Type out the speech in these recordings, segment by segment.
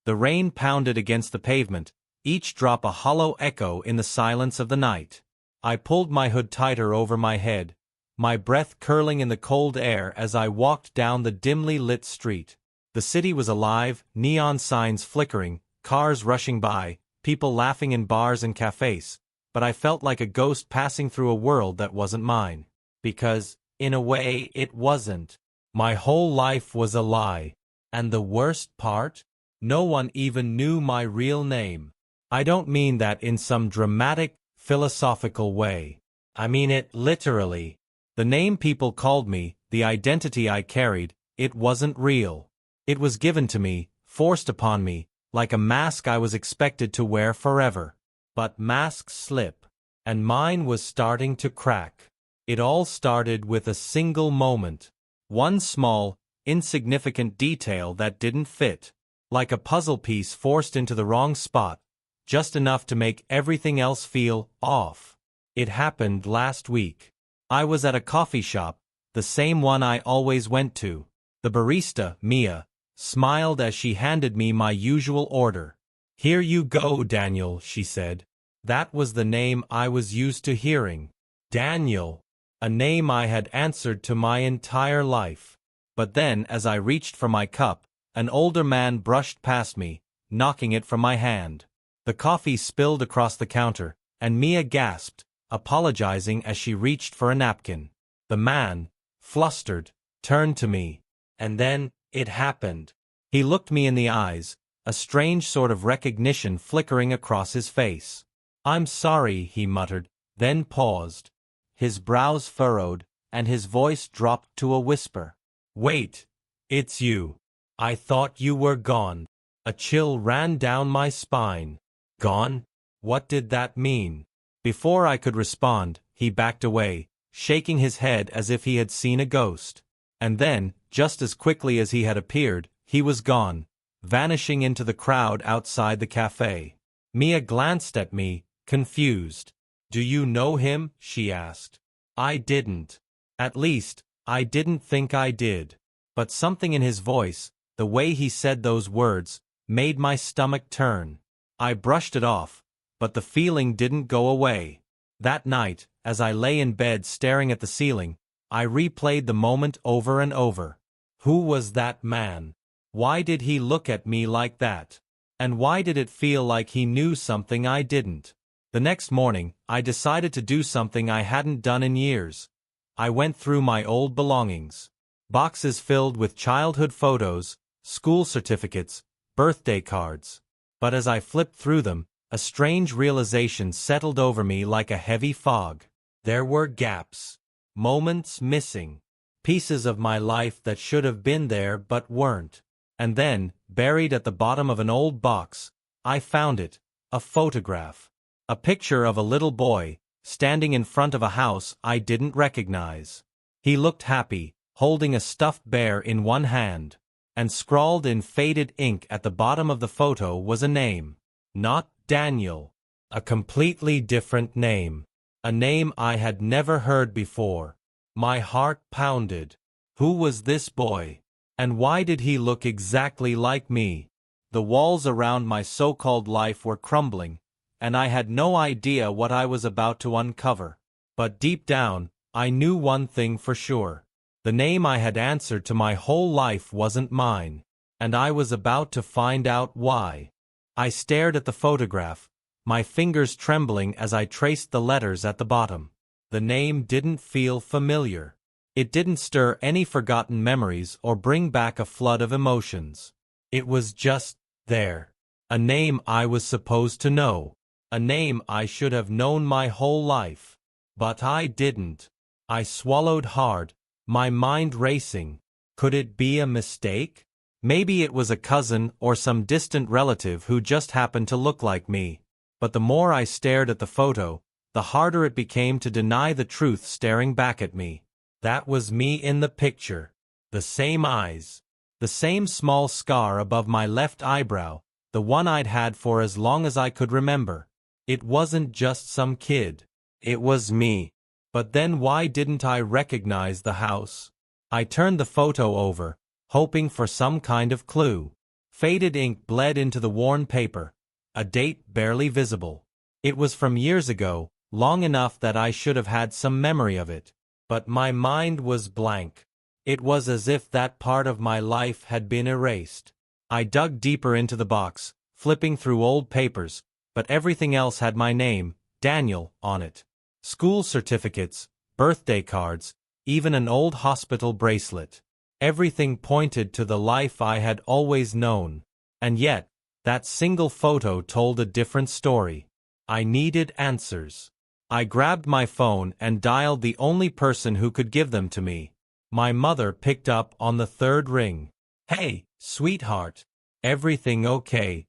The rain pounded against the pavement, each drop a hollow echo in the silence of the night. I pulled my hood tighter over my head, my breath curling in the cold air as I walked down the dimly lit street. The city was alive, neon signs flickering, cars rushing by, people laughing in bars and cafes, but I felt like a ghost passing through a world that wasn't mine. Because, in a way, it wasn't. My whole life was a lie. And the worst part? No one even knew my real name. I don't mean that in some dramatic, philosophical way. I mean it literally. The name people called me, the identity I carried, it wasn't real. It was given to me, forced upon me, like a mask I was expected to wear forever. But masks slip, and mine was starting to crack. It all started with a single moment. One small, insignificant detail that didn't fit. Like a puzzle piece forced into the wrong spot, just enough to make everything else feel off. It happened last week. I was at a coffee shop, the same one I always went to. The barista, Mia, smiled as she handed me my usual order. "Here you go, Daniel," she said. That was the name I was used to hearing. Daniel. A name I had answered to my entire life. But then, as I reached for my cup, an older man brushed past me, knocking it from my hand. The coffee spilled across the counter, and Mia gasped, apologizing as she reached for a napkin. The man, flustered, turned to me. And then, it happened. He looked me in the eyes, a strange sort of recognition flickering across his face. "I'm sorry," he muttered, then paused. His brows furrowed, and his voice dropped to a whisper. "Wait, it's you. I thought you were gone." A chill ran down my spine. Gone? What did that mean? Before I could respond, he backed away, shaking his head as if he had seen a ghost. And then, just as quickly as he had appeared, he was gone, vanishing into the crowd outside the cafe. Mia glanced at me, confused. "Do you know him?" she asked. I didn't. At least, I didn't think I did. But something in his voice, the way he said those words, made my stomach turn. I brushed it off, but the feeling didn't go away. That night, as I lay in bed staring at the ceiling, I replayed the moment over and over. Who was that man? Why did he look at me like that? And why did it feel like he knew something I didn't? The next morning, I decided to do something I hadn't done in years. I went through my old belongings. Boxes filled with childhood photos, school certificates, birthday cards. But as I flipped through them, a strange realization settled over me like a heavy fog. There were gaps. Moments missing. Pieces of my life that should have been there but weren't. And then, buried at the bottom of an old box, I found it, a photograph. A picture of a little boy, standing in front of a house I didn't recognize. He looked happy, holding a stuffed bear in one hand. And scrawled in faded ink at the bottom of the photo was a name. Not Daniel. A completely different name. A name I had never heard before. My heart pounded. Who was this boy? And why did he look exactly like me? The walls around my so-called life were crumbling, and I had no idea what I was about to uncover. But deep down, I knew one thing for sure. The name I had answered to my whole life wasn't mine, and I was about to find out why. I stared at the photograph, my fingers trembling as I traced the letters at the bottom. The name didn't feel familiar. It didn't stir any forgotten memories or bring back a flood of emotions. It was just there. A name I was supposed to know. A name I should have known my whole life. But I didn't. I swallowed hard, my mind racing. Could it be a mistake? Maybe it was a cousin or some distant relative who just happened to look like me. But the more I stared at the photo, the harder it became to deny the truth staring back at me. That was me in the picture. The same eyes. The same small scar above my left eyebrow, the one I'd had for as long as I could remember. It wasn't just some kid. It was me. But then why didn't I recognize the house? I turned the photo over, hoping for some kind of clue. Faded ink bled into the worn paper, a date barely visible. It was from years ago, long enough that I should have had some memory of it. But my mind was blank. It was as if that part of my life had been erased. I dug deeper into the box, flipping through old papers, but everything else had my name, Daniel, on it. School certificates, birthday cards, even an old hospital bracelet. Everything pointed to the life I had always known. And yet, that single photo told a different story. I needed answers. I grabbed my phone and dialed the only person who could give them to me. My mother picked up on the third ring. "Hey, sweetheart. Everything okay?"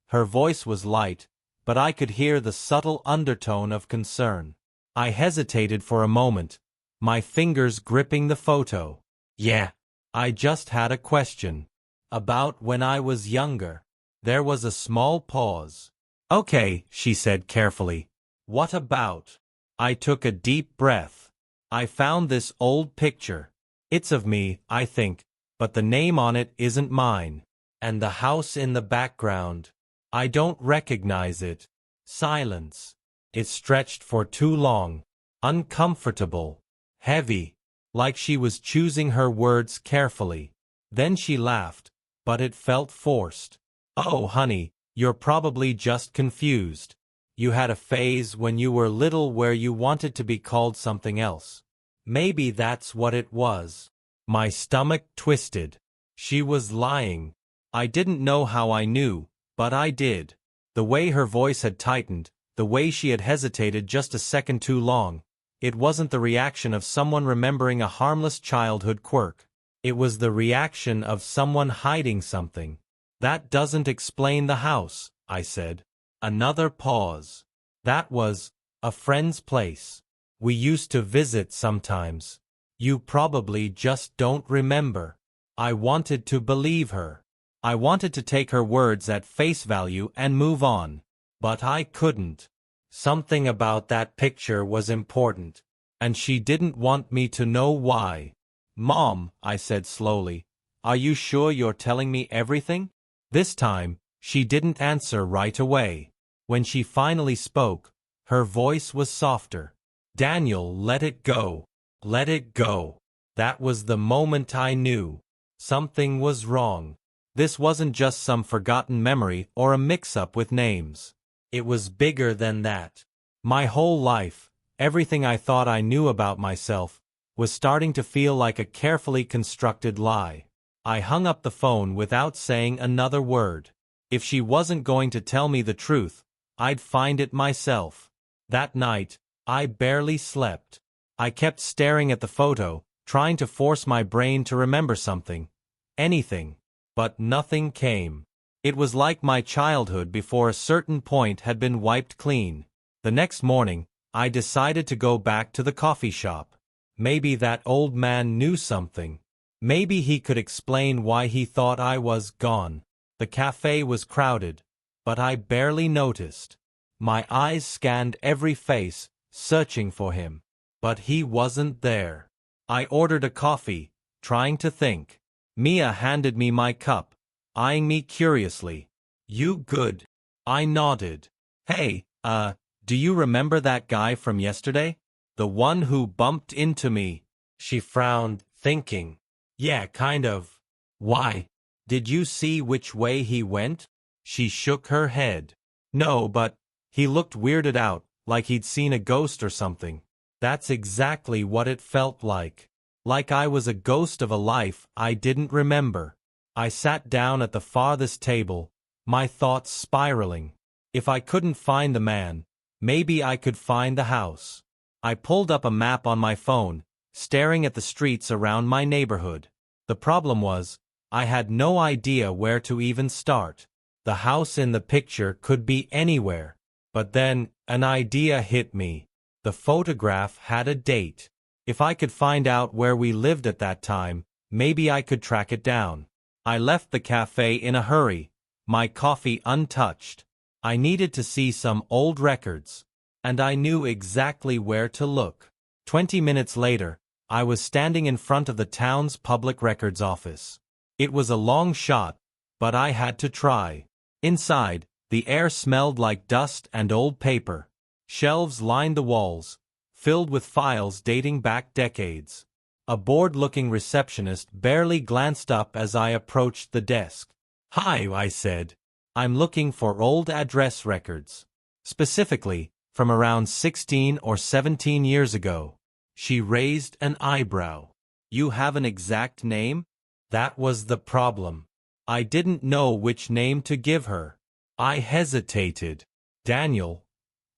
Her voice was light, but I could hear the subtle undertone of concern. I hesitated for a moment, my fingers gripping the photo. "Yeah." I just had a question. "About when I was younger." There was a small pause. "Okay," she said carefully. "What about?" I took a deep breath. "I found this old picture. It's of me, I think, but the name on it isn't mine. And the house in the background. I don't recognize it." Silence. It stretched for too long. Uncomfortable. Heavy. Like she was choosing her words carefully. Then she laughed, but it felt forced. "Oh, honey, you're probably just confused. You had a phase when you were little where you wanted to be called something else. Maybe that's what it was." My stomach twisted. She was lying. I didn't know how I knew, but I did. The way her voice had tightened, the way she had hesitated just a second too long. It wasn't the reaction of someone remembering a harmless childhood quirk. It was the reaction of someone hiding something. "That doesn't explain the house," I said. Another pause. "That was a friend's place. We used to visit sometimes. You probably just don't remember." I wanted to believe her. I wanted to take her words at face value and move on. But I couldn't. Something about that picture was important, and she didn't want me to know why. "Mom," I said slowly, "are you sure you're telling me everything?" This time, she didn't answer right away. When she finally spoke, her voice was softer. "Daniel, let it go. Let it go." That was the moment I knew. Something was wrong. This wasn't just some forgotten memory or a mix-up with names. It was bigger than that. My whole life, everything I thought I knew about myself, was starting to feel like a carefully constructed lie. I hung up the phone without saying another word. If she wasn't going to tell me the truth, I'd find it myself. That night, I barely slept. I kept staring at the photo, trying to force my brain to remember something. Anything. But nothing came. It was like my childhood before a certain point had been wiped clean. The next morning, I decided to go back to the coffee shop. Maybe that old man knew something. Maybe he could explain why he thought I was gone. The cafe was crowded, but I barely noticed. My eyes scanned every face, searching for him. But he wasn't there. I ordered a coffee, trying to think. Mia handed me my cup, eyeing me curiously. "You good?" I nodded. "Hey, do you remember that guy from yesterday? The one who bumped into me?" She frowned, thinking. "Yeah, kind of." "Why? Did you see which way he went?" She shook her head. "No, but he looked weirded out, like he'd seen a ghost or something." That's exactly what it felt like. Like I was a ghost of a life I didn't remember. I sat down at the farthest table, my thoughts spiraling. If I couldn't find the man, maybe I could find the house. I pulled up a map on my phone, staring at the streets around my neighborhood. The problem was, I had no idea where to even start. The house in the picture could be anywhere. But then, an idea hit me. The photograph had a date. If I could find out where we lived at that time, maybe I could track it down. I left the cafe in a hurry, my coffee untouched. I needed to see some old records. And I knew exactly where to look. 20 minutes later, I was standing in front of the town's public records office. It was a long shot, but I had to try. Inside, the air smelled like dust and old paper. Shelves lined the walls, filled with files dating back decades. A bored-looking receptionist barely glanced up as I approached the desk. "Hi," I said. "I'm looking for old address records. Specifically, from around 16 or 17 years ago." She raised an eyebrow. "You have an exact name?" That was the problem. I didn't know which name to give her. I hesitated. "Daniel.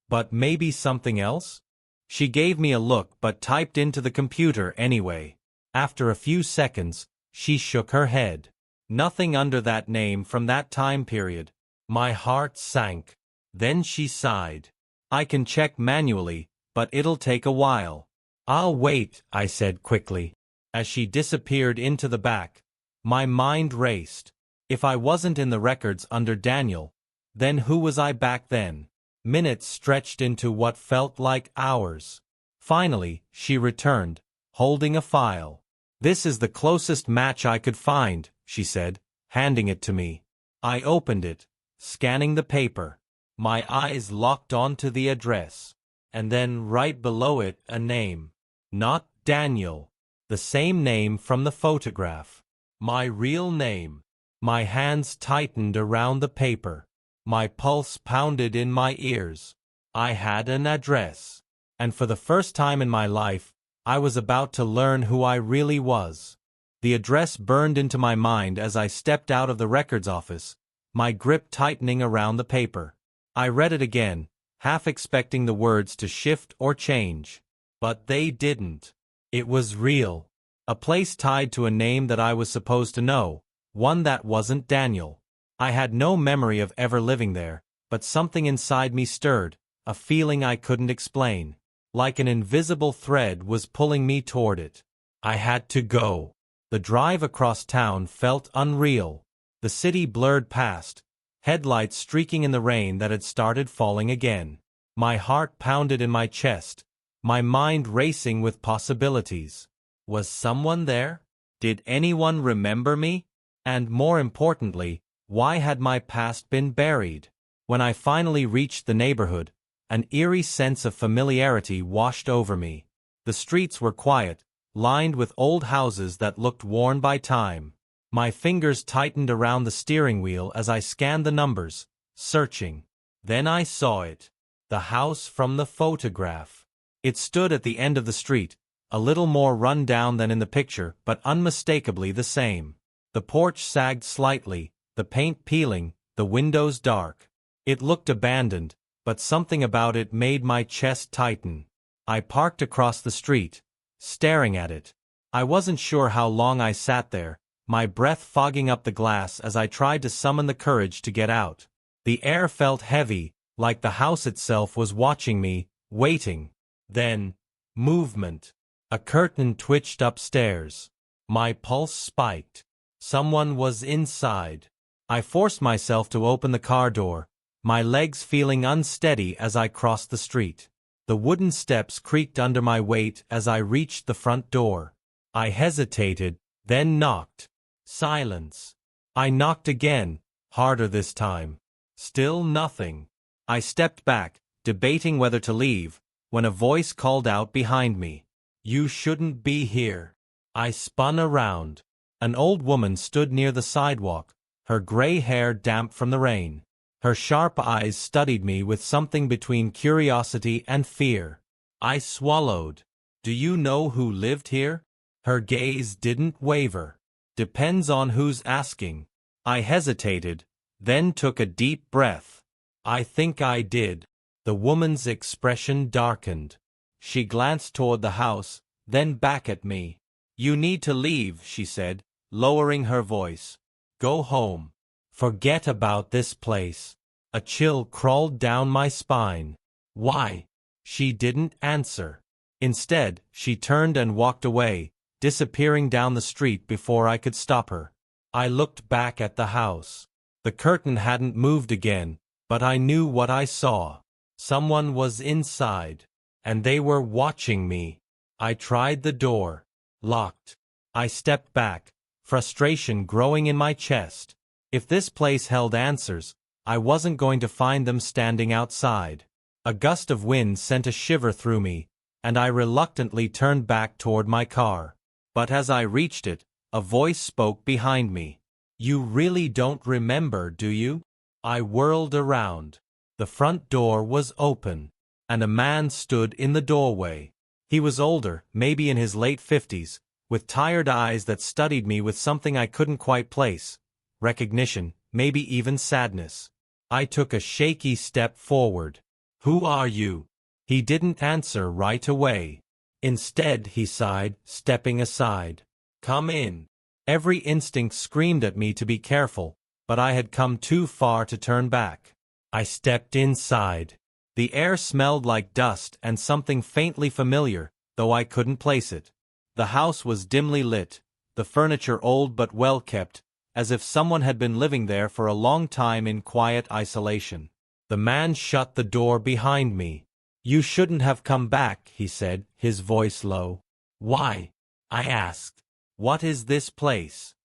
But maybe something else?" She gave me a look but typed into the computer anyway. After a few seconds, she shook her head. "Nothing under that name from that time period." My heart sank. Then she sighed. "I can check manually, but it'll take a while." "I'll wait," I said quickly. As she disappeared into the back, my mind raced. If I wasn't in the records under Daniel, then who was I back then? Minutes stretched into what felt like hours. Finally, she returned, holding a file. "This is the closest match I could find," she said, handing it to me. I opened it, scanning the paper. My eyes locked onto the address. And then right below it, a name. Not Daniel. The same name from the photograph. My real name. My hands tightened around the paper. My pulse pounded in my ears. I had an address. And for the first time in my life, I was about to learn who I really was. The address burned into my mind as I stepped out of the records office, my grip tightening around the paper. I read it again, half expecting the words to shift or change. But they didn't. It was real. A place tied to a name that I was supposed to know, one that wasn't Daniel. I had no memory of ever living there, but something inside me stirred, a feeling I couldn't explain. Like an invisible thread was pulling me toward it. I had to go. The drive across town felt unreal. The city blurred past, headlights streaking in the rain that had started falling again. My heart pounded in my chest, my mind racing with possibilities. Was someone there? Did anyone remember me? And more importantly, why had my past been buried? When I finally reached the neighborhood, an eerie sense of familiarity washed over me. The streets were quiet, lined with old houses that looked worn by time. My fingers tightened around the steering wheel as I scanned the numbers, searching. Then I saw it. The house from the photograph. It stood at the end of the street, a little more run down than in the picture, but unmistakably the same. The porch sagged slightly, the paint peeling, the windows dark. It looked abandoned, but something about it made my chest tighten. I parked across the street, staring at it. I wasn't sure how long I sat there, my breath fogging up the glass as I tried to summon the courage to get out. The air felt heavy, like the house itself was watching me, waiting. Then, movement. A curtain twitched upstairs. My pulse spiked. Someone was inside. I forced myself to open the car door, my legs feeling unsteady as I crossed the street. The wooden steps creaked under my weight as I reached the front door. I hesitated, then knocked. Silence. I knocked again, harder this time. Still nothing. I stepped back, debating whether to leave, when a voice called out behind me. "You shouldn't be here." I spun around. An old woman stood near the sidewalk, her gray hair damp from the rain. Her sharp eyes studied me with something between curiosity and fear. I swallowed. "Do you know who lived here?" Her gaze didn't waver. "Depends on who's asking." I hesitated, then took a deep breath. "I think I did." The woman's expression darkened. She glanced toward the house, then back at me. "You need to leave," she said, lowering her voice. "Go home. Forget about this place." A chill crawled down my spine. "Why?" She didn't answer. Instead, she turned and walked away, disappearing down the street before I could stop her. I looked back at the house. The curtain hadn't moved again, but I knew what I saw. Someone was inside, and they were watching me. I tried the door. Locked. I stepped back, frustration growing in my chest. If this place held answers, I wasn't going to find them standing outside. A gust of wind sent a shiver through me, and I reluctantly turned back toward my car. But as I reached it, a voice spoke behind me. "You really don't remember, do you?" I whirled around. The front door was open, and a man stood in the doorway. He was older, maybe in his late 50s, with tired eyes that studied me with something I couldn't quite place. Recognition, maybe even sadness. I took a shaky step forward. "Who are you?" He didn't answer right away. Instead, he sighed, stepping aside. "Come in." Every instinct screamed at me to be careful, but I had come too far to turn back. I stepped inside. The air smelled like dust and something faintly familiar, though I couldn't place it. The house was dimly lit, the furniture old but well kept, as if someone had been living there for a long time in quiet isolation. The man shut the door behind me. "You shouldn't have come back," he said, his voice low. "Why?" I asked. "What is this place?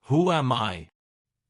Who am I?"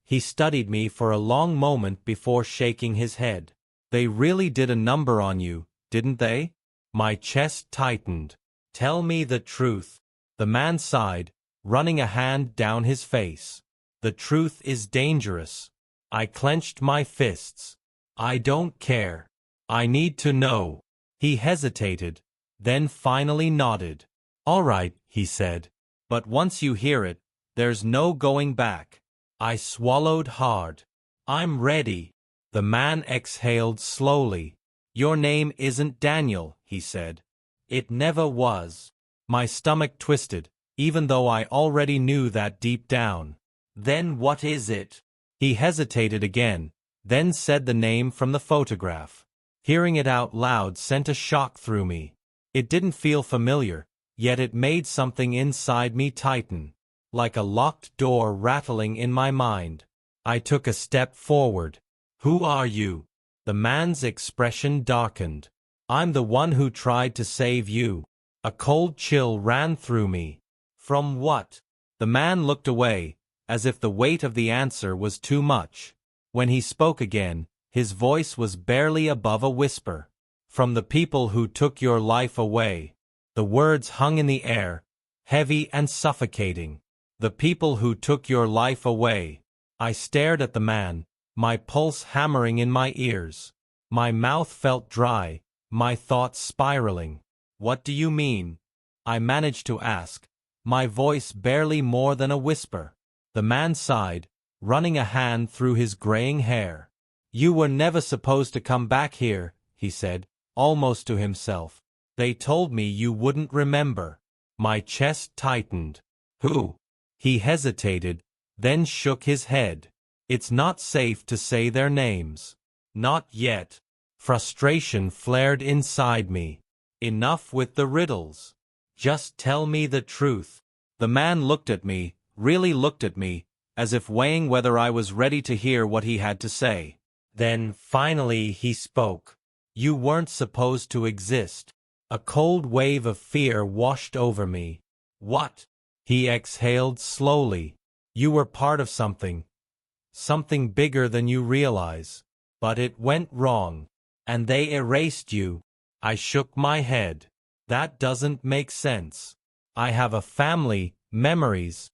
He studied me for a long moment before shaking his head. "They really did a number on you, didn't they?" My chest tightened. "Tell me the truth." The man sighed, running a hand down his face. "The truth is dangerous." I clenched my fists. "I don't care. I need to know." He hesitated, then finally nodded. "All right," he said. "But once you hear it, there's no going back." I swallowed hard. "I'm ready." The man exhaled slowly. "Your name isn't Daniel," he said. "It never was." My stomach twisted, even though I already knew that deep down. "Then what is it?" He hesitated again, then said the name from the photograph. Hearing it out loud sent a shock through me. It didn't feel familiar, yet it made something inside me tighten, like a locked door rattling in my mind. I took a step forward. "Who are you?" The man's expression darkened. "I'm the one who tried to save you." A cold chill ran through me. "From what?" The man looked away, as if the weight of the answer was too much. When he spoke again, his voice was barely above a whisper. "From the people who took your life away." The words hung in the air, heavy and suffocating. "The people who took your life away." I stared at the man, my pulse hammering in my ears. My mouth felt dry, my thoughts spiraling. "What do you mean?" I managed to ask, my voice barely more than a whisper. The man sighed, running a hand through his graying hair. "You were never supposed to come back here," he said, almost to himself. "They told me you wouldn't remember." My chest tightened. "Who?" He hesitated, then shook his head. "It's not safe to say their names." "Not yet." Frustration flared inside me. "Enough with the riddles. Just tell me the truth." The man looked at me, really looked at me, as if weighing whether I was ready to hear what he had to say. Then, finally, he spoke. "You weren't supposed to exist." A cold wave of fear washed over me. "What?" He exhaled slowly. "You were part of something. Something bigger than you realize. But it went wrong. And they erased you." I shook my head. "That doesn't make sense. I have a family, memories."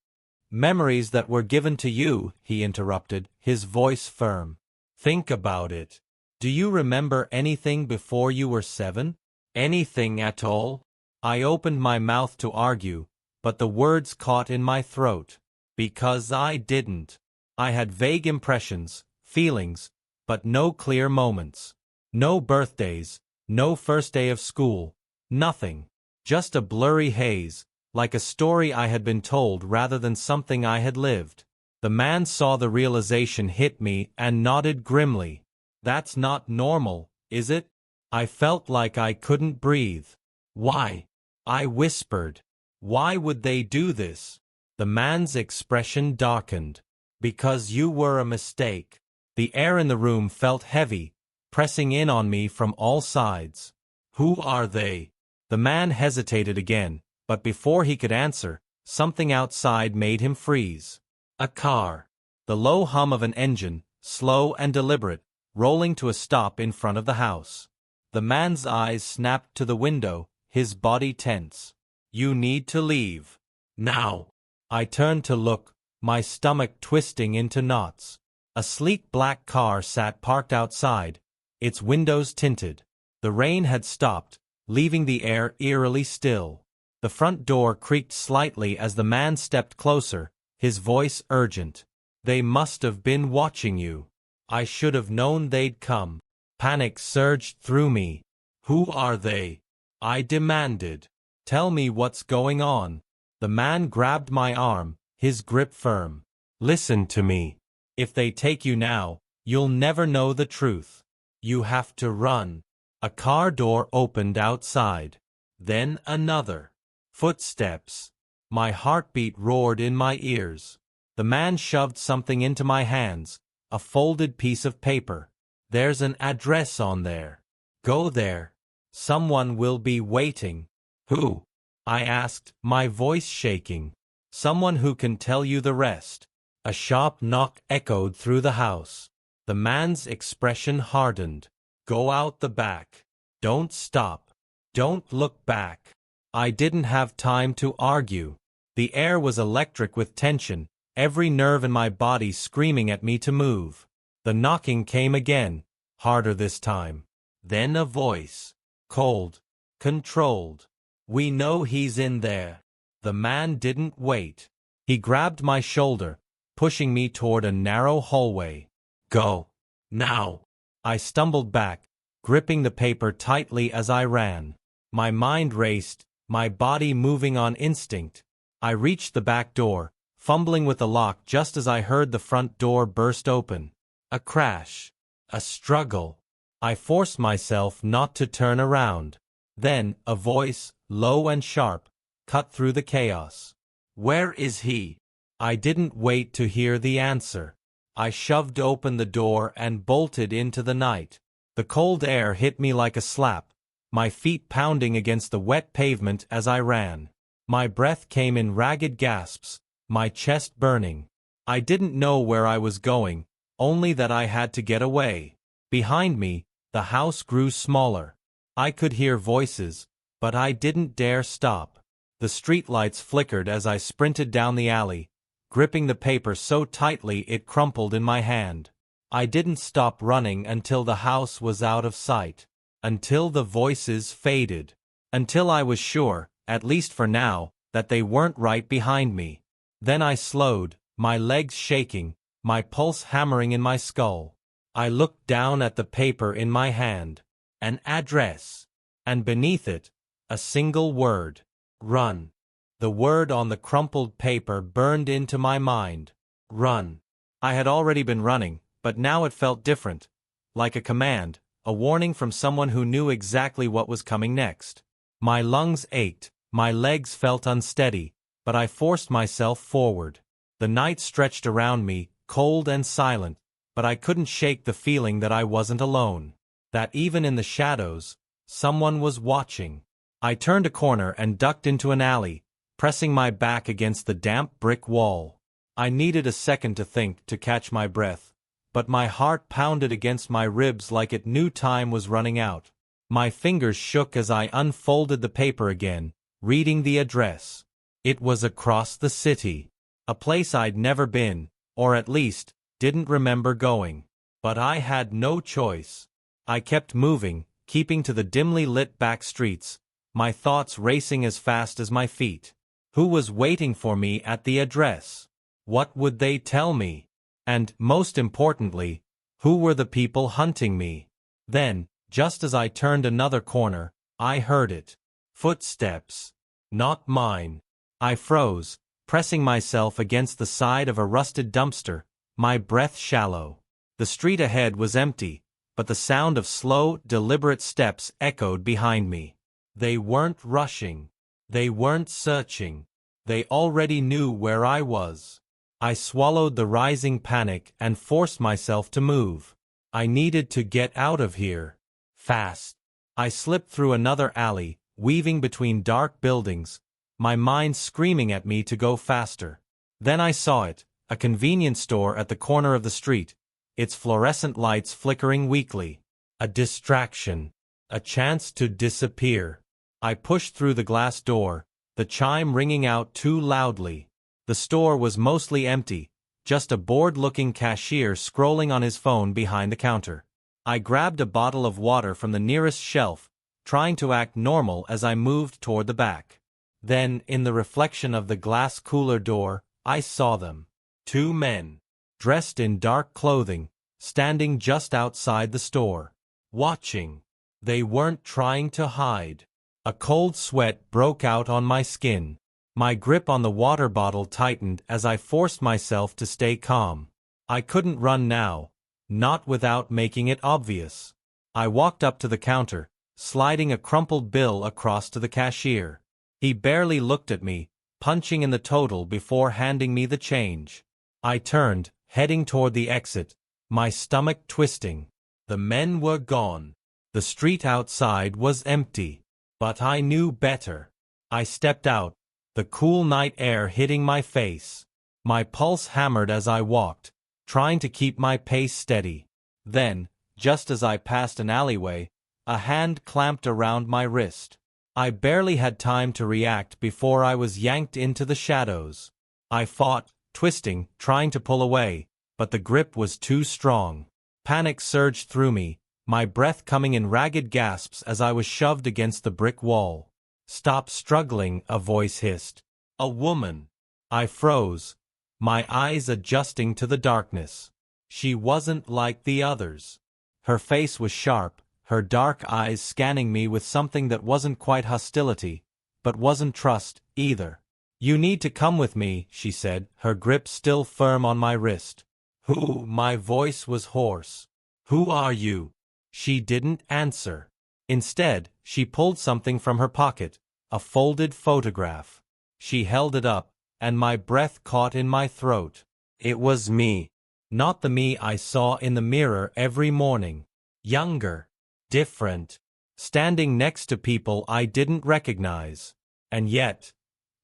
"Memories that were given to you," he interrupted, his voice firm. "Think about it. Do you remember anything before you were 7? Anything at all?" I opened my mouth to argue, but the words caught in my throat. Because I didn't. I had vague impressions, feelings, but no clear moments. No birthdays, no first day of school, nothing. Just a blurry haze, like a story I had been told rather than something I had lived. The man saw the realization hit me and nodded grimly. "That's not normal, is it?" I felt like I couldn't breathe. "Why?" I whispered. "Why would they do this?" The man's expression darkened. "Because you were a mistake." The air in the room felt heavy, pressing in on me from all sides. "Who are they?" The man hesitated again, but before he could answer, something outside made him freeze. A car. The low hum of an engine, slow and deliberate, rolling to a stop in front of the house. The man's eyes snapped to the window, his body tense. "You need to leave. Now." I turned to look, my stomach twisting into knots. A sleek black car sat parked outside, its windows tinted. The rain had stopped, leaving the air eerily still. The front door creaked slightly as the man stepped closer, his voice urgent. "They must have been watching you. I should have known they'd come." Panic surged through me. "Who are they?" I demanded. "Tell me what's going on." The man grabbed my arm, his grip firm. "Listen to me. If they take you now, you'll never know the truth. You have to run." A car door opened outside. Then another. Footsteps. My heartbeat roared in my ears. The man shoved something into my hands, a folded piece of paper. "There's an address on there. Go there. Someone will be waiting." "Who?" I asked, my voice shaking. "Someone who can tell you the rest." A sharp knock echoed through the house. The man's expression hardened. "Go out the back. Don't stop. Don't look back." I didn't have time to argue. The air was electric with tension, every nerve in my body screaming at me to move. The knocking came again, harder this time. Then a voice. Cold. Controlled. "We know he's in there." The man didn't wait. He grabbed my shoulder, pushing me toward a narrow hallway. "Go. Now." I stumbled back, gripping the paper tightly as I ran. My mind raced, my body moving on instinct. I reached the back door, fumbling with the lock just as I heard the front door burst open. A crash. A struggle. I forced myself not to turn around. Then, a voice, low and sharp, cut through the chaos. "Where is he?" I didn't wait to hear the answer. I shoved open the door and bolted into the night. The cold air hit me like a slap, my feet pounding against the wet pavement as I ran. My breath came in ragged gasps, my chest burning. I didn't know where I was going, only that I had to get away. Behind me, the house grew smaller. I could hear voices, but I didn't dare stop. The streetlights flickered as I sprinted down the alley, gripping the paper so tightly it crumpled in my hand. I didn't stop running until the house was out of sight. Until the voices faded. Until I was sure, at least for now, that they weren't right behind me. Then I slowed, my legs shaking, my pulse hammering in my skull. I looked down at the paper in my hand. An address. And beneath it, a single word. Run. The word on the crumpled paper burned into my mind. Run. I had already been running, but now it felt different. Like a command, a warning from someone who knew exactly what was coming next. My lungs ached, my legs felt unsteady, but I forced myself forward. The night stretched around me, cold and silent, but I couldn't shake the feeling that I wasn't alone. That even in the shadows, someone was watching. I turned a corner and ducked into an alley, pressing my back against the damp brick wall. I needed a second to think, to catch my breath, but my heart pounded against my ribs like it knew time was running out. My fingers shook as I unfolded the paper again, reading the address. It was across the city. A place I'd never been, or at least, didn't remember going. But I had no choice. I kept moving, keeping to the dimly lit back streets, my thoughts racing as fast as my feet. Who was waiting for me at the address? What would they tell me? And, most importantly, who were the people hunting me? Then, just as I turned another corner, I heard it. Footsteps. Not mine. I froze, pressing myself against the side of a rusted dumpster, my breath shallow. The street ahead was empty, but the sound of slow, deliberate steps echoed behind me. They weren't rushing. They weren't searching. They already knew where I was. I swallowed the rising panic and forced myself to move. I needed to get out of here. Fast. I slipped through another alley, weaving between dark buildings, my mind screaming at me to go faster. Then I saw it, A convenience store at the corner of the street, its fluorescent lights flickering weakly. A distraction. A chance to disappear. I pushed through the glass door, the chime ringing out too loudly. The store was mostly empty, just a bored-looking cashier scrolling on his phone behind the counter. I grabbed a bottle of water from the nearest shelf, trying to act normal as I moved toward the back. Then, in the reflection of the glass cooler door, I saw them. 2 men, dressed in dark clothing, standing just outside the store. Watching. They weren't trying to hide. A cold sweat broke out on my skin. My grip on the water bottle tightened as I forced myself to stay calm. I couldn't run now, not without making it obvious. I walked up to the counter, sliding a crumpled bill across to the cashier. He barely looked at me, punching in the total before handing me the change. I turned, heading toward the exit, my stomach twisting. The men were gone. The street outside was empty. But I knew better. I stepped out, the cool night air hitting my face. My pulse hammered as I walked, trying to keep my pace steady. Then, just as I passed an alleyway, a hand clamped around my wrist. I barely had time to react before I was yanked into the shadows. I fought, twisting, trying to pull away, but the grip was too strong. Panic surged through me, my breath coming in ragged gasps as I was shoved against the brick wall. "Stop struggling," a voice hissed. A woman. I froze, my eyes adjusting to the darkness. She wasn't like the others. Her face was sharp, her dark eyes scanning me with something that wasn't quite hostility, but wasn't trust, either. "You need to come with me," she said, her grip still firm on my wrist. "Who?" My voice was hoarse. "Who are you?" She didn't answer. Instead, she pulled something from her pocket, a folded photograph. She held it up, and my breath caught in my throat. It was me. Not the me I saw in the mirror every morning. Younger. Different. Standing next to people I didn't recognize. And yet,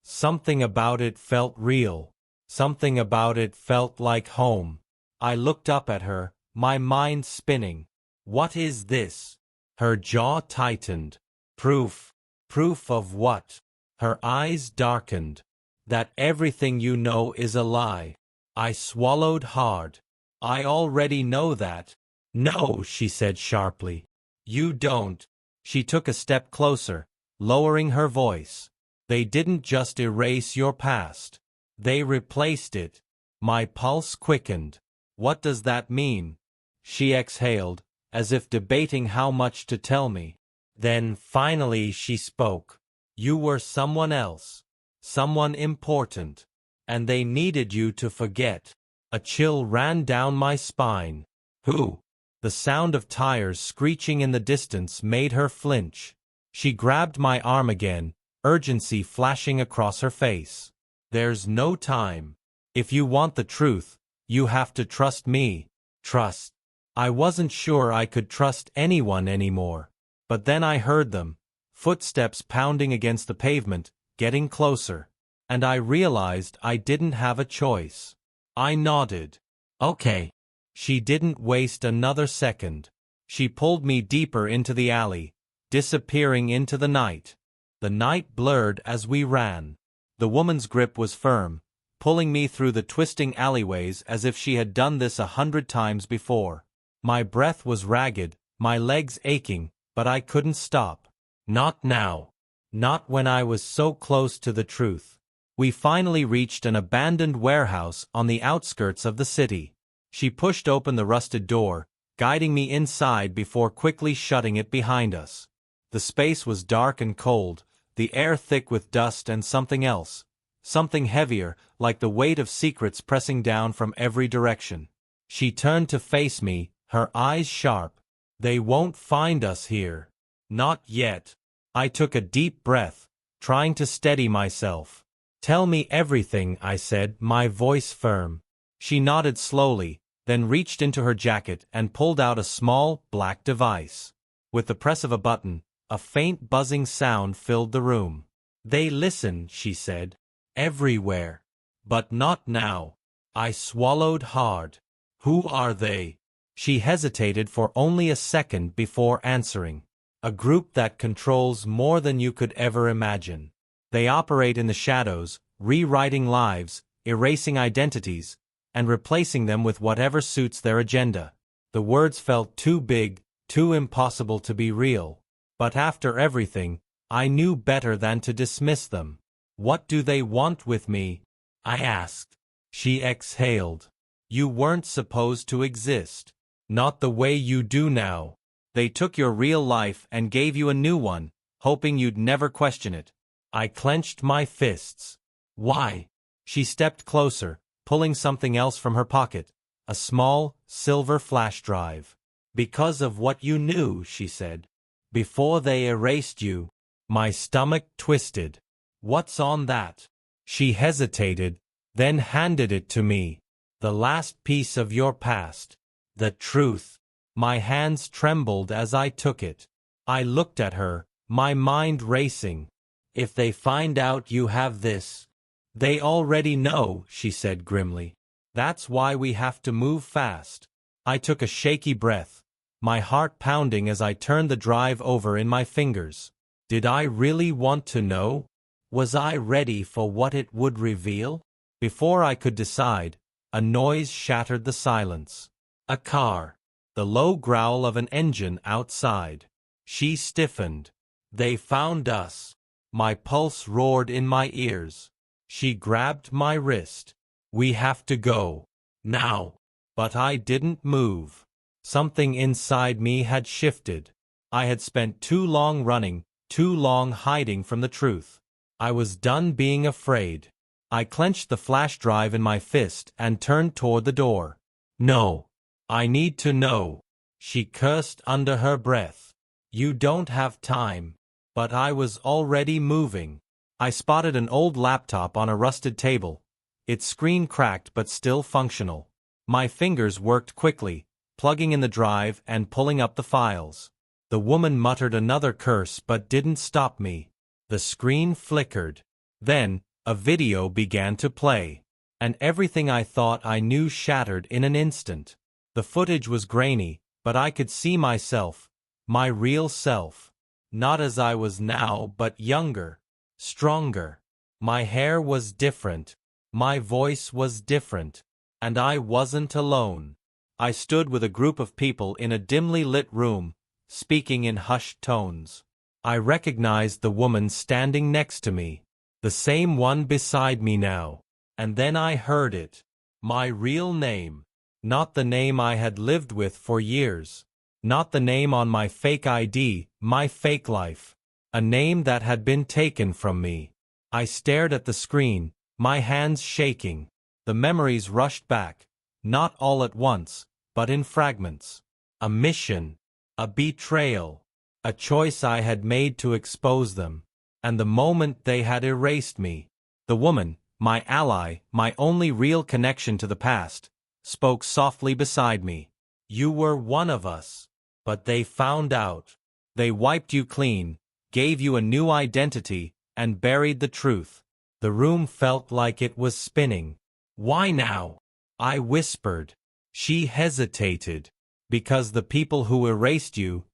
something about it felt real. Something about it felt like home. I looked up at her, my mind spinning. "What is this?" Her jaw tightened. "Proof." "Proof of what?" Her eyes darkened. "That everything you know is a lie." I swallowed hard. "I already know that." "No," she said sharply. "You don't." She took a step closer, lowering her voice. "They didn't just erase your past. They replaced it." My pulse quickened. "What does that mean?" She exhaled, as if debating how much to tell me. Then, finally, she spoke. "You were someone else. Someone important. And they needed you to forget." A chill ran down my spine. "Who?" The sound of tires screeching in the distance made her flinch. She grabbed my arm again, urgency flashing across her face. "There's no time. If you want the truth, you have to trust me." Trust. I wasn't sure I could trust anyone anymore. But then I heard them, footsteps pounding against the pavement, getting closer. And I realized I didn't have a choice. I nodded. "Okay." She didn't waste another second. She pulled me deeper into the alley, disappearing into the night. The night blurred as we ran. The woman's grip was firm, pulling me through the twisting alleyways as if she had done this 100 times before. My breath was ragged, my legs aching, but I couldn't stop. Not now. Not when I was so close to the truth. We finally reached an abandoned warehouse on the outskirts of the city. She pushed open the rusted door, guiding me inside before quickly shutting it behind us. The space was dark and cold, the air thick with dust and something else. Something heavier, like the weight of secrets pressing down from every direction. She turned to face me, her eyes sharp. "They won't find us here." "Not yet." I took a deep breath, trying to steady myself. "Tell me everything," I said, my voice firm. She nodded slowly, then reached into her jacket and pulled out a small, black device. With the press of a button, a faint buzzing sound filled the room. "They listen," she said. "Everywhere. But not now." I swallowed hard. Who are they? She hesitated for only a second before answering. A group that controls more than you could ever imagine. They operate in the shadows, rewriting lives, erasing identities, and replacing them with whatever suits their agenda. The words felt too big, too impossible to be real. But after everything, I knew better than to dismiss them. What do they want with me? I asked. She exhaled. You weren't supposed to exist. Not the way you do now. They took your real life and gave you a new one, hoping you'd never question it. I clenched my fists. Why? She stepped closer, pulling something else from her pocket. A small, silver flash drive. Because of what you knew, she said. Before they erased you. My stomach twisted. What's on that? She hesitated, then handed it to me. The last piece of your past. The truth. My hands trembled as I took it. I looked at her, my mind racing. If they find out you have this. They already know, she said grimly. That's why we have to move fast. I took a shaky breath, my heart pounding as I turned the drive over in my fingers. Did I really want to know? Was I ready for what it would reveal? Before I could decide, a noise shattered the silence. A car. The low growl of an engine outside. She stiffened. They found us. My pulse roared in my ears. She grabbed my wrist. We have to go. Now. But I didn't move. Something inside me had shifted. I had spent too long running, too long hiding from the truth. I was done being afraid. I clenched the flash drive in my fist and turned toward the door. No. I need to know. She cursed under her breath. You don't have time. But I was already moving. I spotted an old laptop on a rusted table. Its screen cracked but still functional. My fingers worked quickly, plugging in the drive and pulling up the files. The woman muttered another curse but didn't stop me. The screen flickered. Then, a video began to play. And everything I thought I knew shattered in an instant. The footage was grainy, but I could see myself, my real self. Not as I was now, but younger, stronger. My hair was different. My voice was different. And I wasn't alone. I stood with a group of people in a dimly lit room, speaking in hushed tones. I recognized the woman standing next to me. The same one beside me now. And then I heard it. My real name. Not the name I had lived with for years. Not the name on my fake ID, my fake life. A name that had been taken from me. I stared at the screen, my hands shaking. The memories rushed back, not all at once, but in fragments. A mission. A betrayal. A choice I had made to expose them. And the moment they had erased me. The woman, my ally, my only real connection to the past, spoke softly beside me. You were one of us. But they found out. They wiped you clean, gave you a new identity, and buried the truth. The room felt like it was spinning. Why now? I whispered. She hesitated. Because the people who erased you,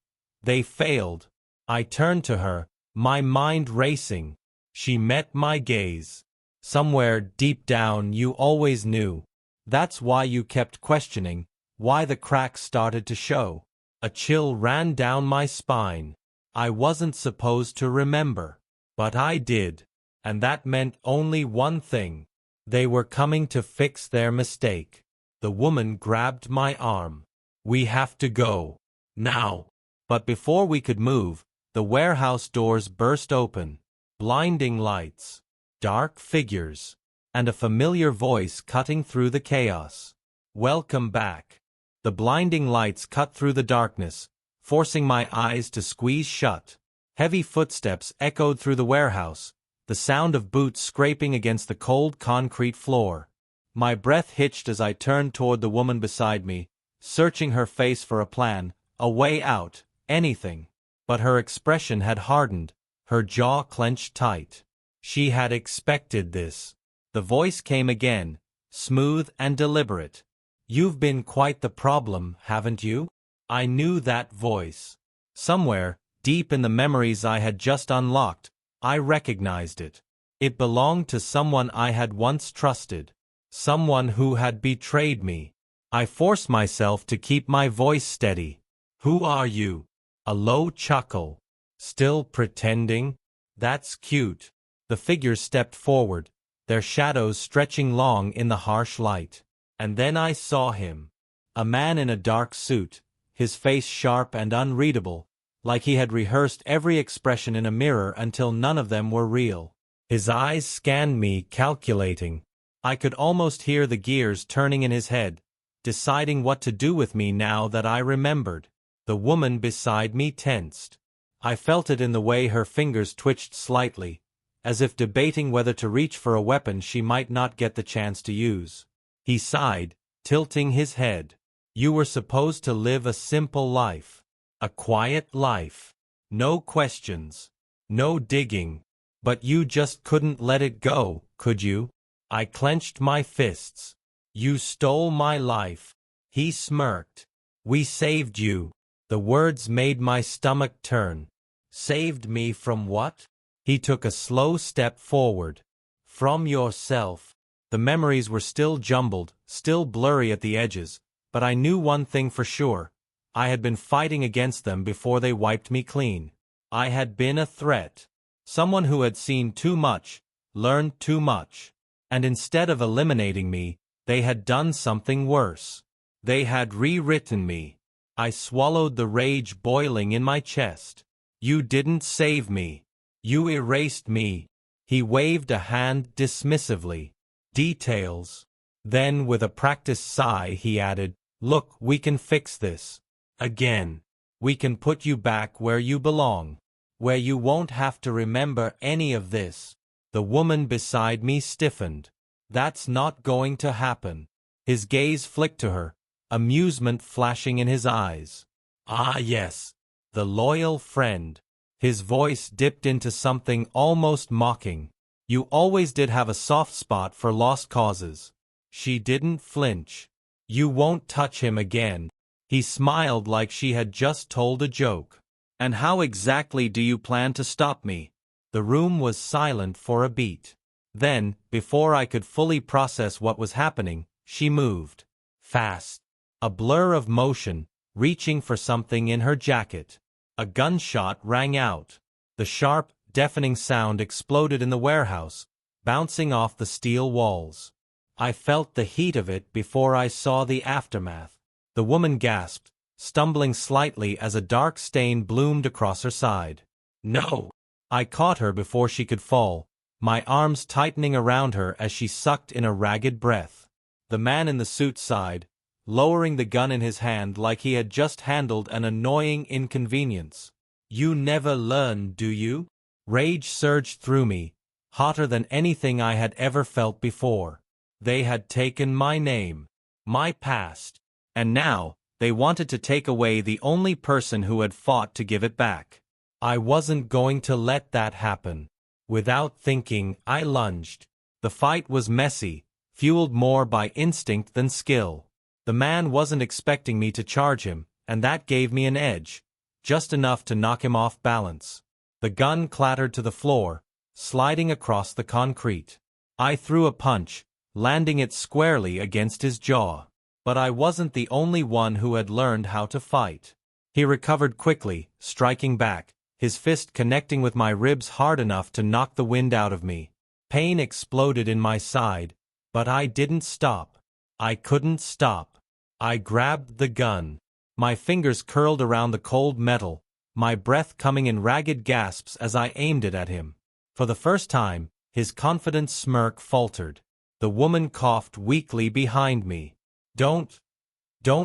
they failed. I turned to her, my mind racing. She met my gaze. Somewhere deep down you always knew. That's why you kept questioning, why the cracks started to show. A chill ran down my spine. I wasn't supposed to remember. But I did. And that meant only one thing. They were coming to fix their mistake. The woman grabbed my arm. We have to go. Now. But before we could move, the warehouse doors burst open. Blinding lights. Dark figures. And a familiar voice cutting through the chaos. Welcome back. The blinding lights cut through the darkness, forcing my eyes to squeeze shut. Heavy footsteps echoed through the warehouse, the sound of boots scraping against the cold concrete floor. My breath hitched as I turned toward the woman beside me, searching her face for a plan, a way out, anything. But her expression had hardened, her jaw clenched tight. She had expected this. The voice came again, smooth and deliberate. "You've been quite the problem, haven't you?" I knew that voice. Somewhere, deep in the memories I had just unlocked, I recognized it. It belonged to someone I had once trusted. Someone who had betrayed me. I forced myself to keep my voice steady. "Who are you?" A low chuckle. "Still pretending? That's cute." The figures stepped forward, their shadows stretching long in the harsh light. And then I saw him. A man in a dark suit, his face sharp and unreadable, like he had rehearsed every expression in a mirror until none of them were real. His eyes scanned me, calculating. I could almost hear the gears turning in his head, deciding what to do with me now that I remembered. The woman beside me tensed. I felt it in the way her fingers twitched slightly, as if debating whether to reach for a weapon she might not get the chance to use. He sighed, tilting his head. "You were supposed to live a simple life. A quiet life. No questions. No digging. But you just couldn't let it go, could you?" I clenched my fists. "You stole my life." He smirked. "We saved you." The words made my stomach turn. "Saved me from what?" He took a slow step forward. "From yourself." The memories were still jumbled, still blurry at the edges, but I knew one thing for sure. I had been fighting against them before they wiped me clean. I had been a threat. Someone who had seen too much, learned too much. And instead of eliminating me, they had done something worse. They had rewritten me. I swallowed the rage boiling in my chest. "You didn't save me. You erased me." He waved a hand dismissively. "Details." Then with a practiced sigh he added, "Look, we can fix this. Again. We can put you back where you belong. Where you won't have to remember any of this." The woman beside me stiffened. "That's not going to happen." His gaze flicked to her, amusement flashing in his eyes. "Ah yes, the loyal friend." His voice dipped into something almost mocking. "You always did have a soft spot for lost causes." She didn't flinch. "You won't touch him again." He smiled like she had just told a joke. "And how exactly do you plan to stop me?" The room was silent for a beat. Then, before I could fully process what was happening, she moved. Fast. A blur of motion, reaching for something in her jacket. A gunshot rang out. The sharp, deafening sound exploded in the warehouse, bouncing off the steel walls. I felt the heat of it before I saw the aftermath. The woman gasped, stumbling slightly as a dark stain bloomed across her side. "No!" I caught her before she could fall, my arms tightening around her as she sucked in a ragged breath. The man in the suit sighed, lowering the gun in his hand like he had just handled an annoying inconvenience. "You never learn, do you?" Rage surged through me, hotter than anything I had ever felt before. They had taken my name, my past, and now, they wanted to take away the only person who had fought to give it back. I wasn't going to let that happen. Without thinking, I lunged. The fight was messy, fueled more by instinct than skill. The man wasn't expecting me to charge him, and that gave me an edge, just enough to knock him off balance. The gun clattered to the floor, sliding across the concrete. I threw a punch, landing it squarely against his jaw. But I wasn't the only one who had learned how to fight. He recovered quickly, striking back, his fist connecting with my ribs hard enough to knock the wind out of me. Pain exploded in my side, but I didn't stop. I couldn't stop. I grabbed the gun. My fingers curled around the cold metal, my breath coming in ragged gasps as I aimed it at him. For the first time, his confident smirk faltered. The woman coughed weakly behind me. Don't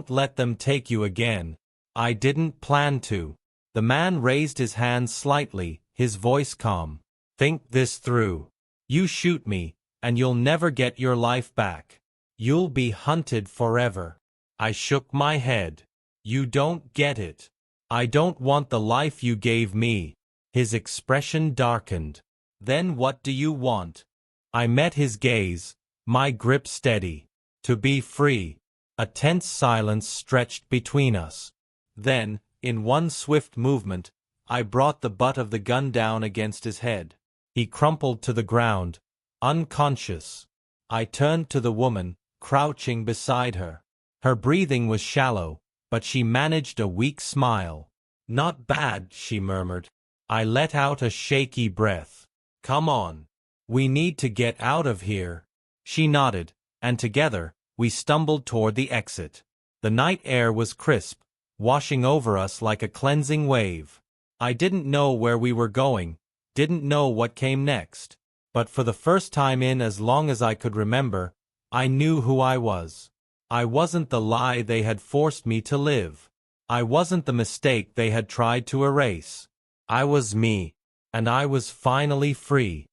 let them take you again." "I didn't plan to." The man raised his hand slightly, his voice calm. "Think this through. You shoot me, and you'll never get your life back. You'll be hunted forever." I shook my head. "You don't get it. I don't want the life you gave me." His expression darkened. "Then what do you want?" I met his gaze, my grip steady. To be free. A tense silence stretched between us. Then, in one swift movement, I brought the butt of the gun down against his head. He crumpled to the ground, unconscious. I turned to the woman, crouching beside her. Her breathing was shallow, but she managed a weak smile. "Not bad," she murmured. I let out a shaky breath. "Come on. We need to get out of here." She nodded, and together, we stumbled toward the exit. The night air was crisp, washing over us like a cleansing wave. I didn't know where we were going, didn't know what came next. But for the first time in as long as I could remember, I knew who I was. I wasn't the lie they had forced me to live. I wasn't the mistake they had tried to erase. I was me, and I was finally free.